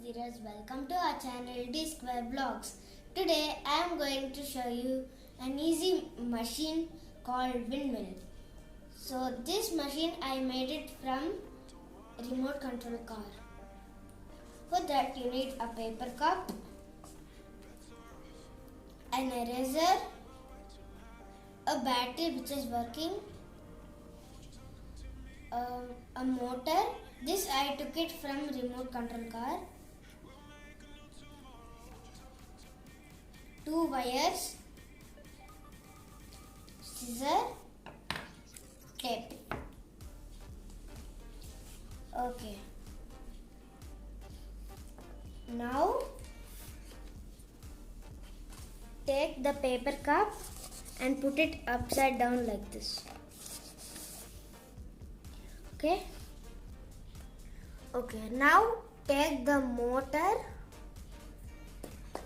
Dheeraj. Welcome to our channel DSquare Vlogs. Today I am going to show you an easy machine called windmill. So this machine I made it from remote control car. For that you need a paper cup, an eraser, a battery which is working, a motor. This I took it from remote control car. 2 wires, scissor, tape. Okay. Now take the paper cup and put it upside down like this. Okay. Okay, now take the motor,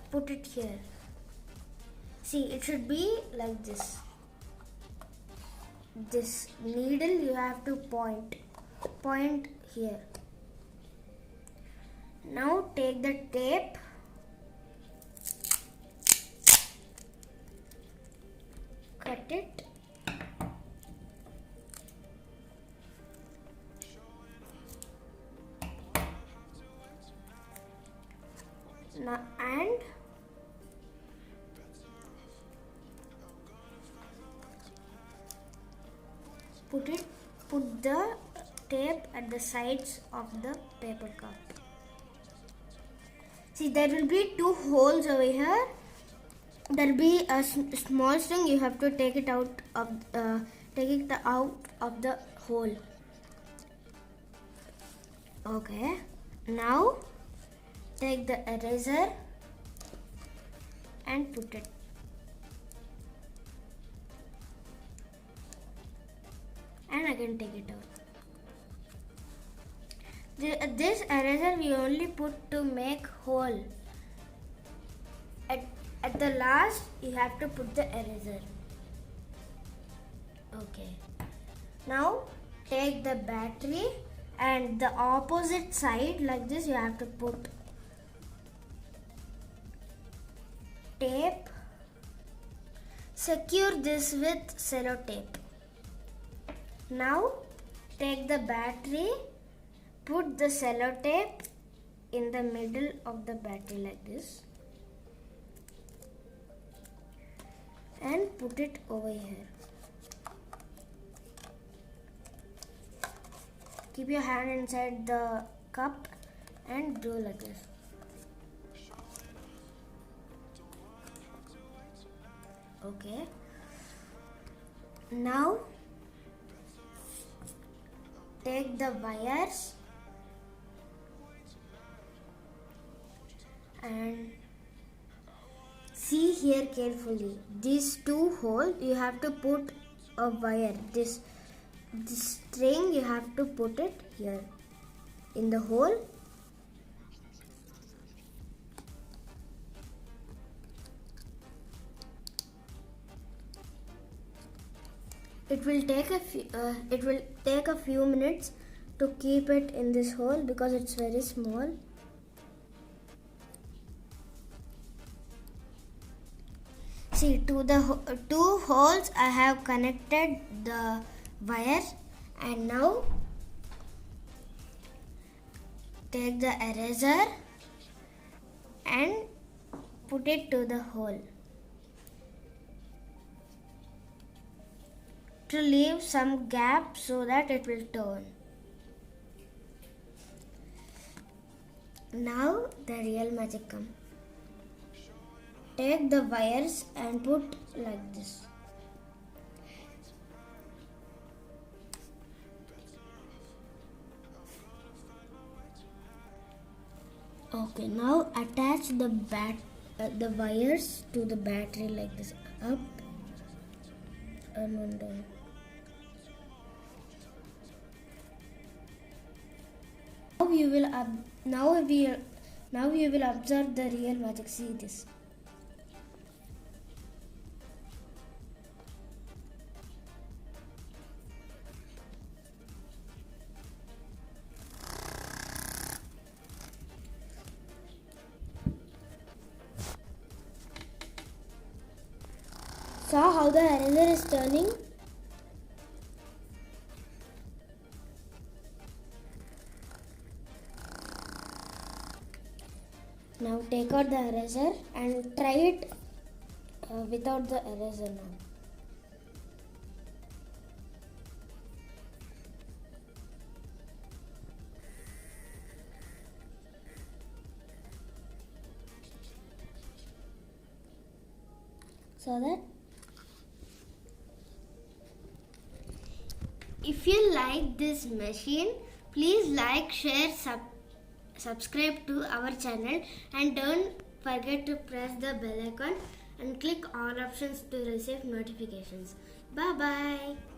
put it here. See, it should be like this. This needle you have to point here. Now take the tape, cut it. Now and put the tape at the sides of the paper cup. See, there will be 2 holes over here. There will be a small string. You have to take it out of the hole. Okay. Now take the eraser and put it. And again take it out. This eraser we only put to make hole. At the last you have to put the eraser. Okay. Now take the battery and the opposite side like this you have to put tape. Secure this with sellotape. Now take the battery, put the sellotape in the middle of the battery like this and put it over here. Keep your hand inside the cup and do like this. Okay. Now take the wires and see here carefully. These 2 holes you have to put a wire. This string you have to put it here in the hole. It will take a few minutes to keep it in this hole because it's very small. See, to the 2 holes I have connected the wire, and now take the eraser and put it to the hole to leave some gap so that it will turn. Now the real magic comes. Take the wires and put like this. Okay, now attach the wires to the battery like this, up and one down. Now you will observe the real magic. See this. saw how the eraser is turning? Now take out the eraser and try it without the eraser now. So that if you like this machine, please like, share, subscribe to our channel, and don't forget to press the bell icon and click all options to receive notifications. Bye bye.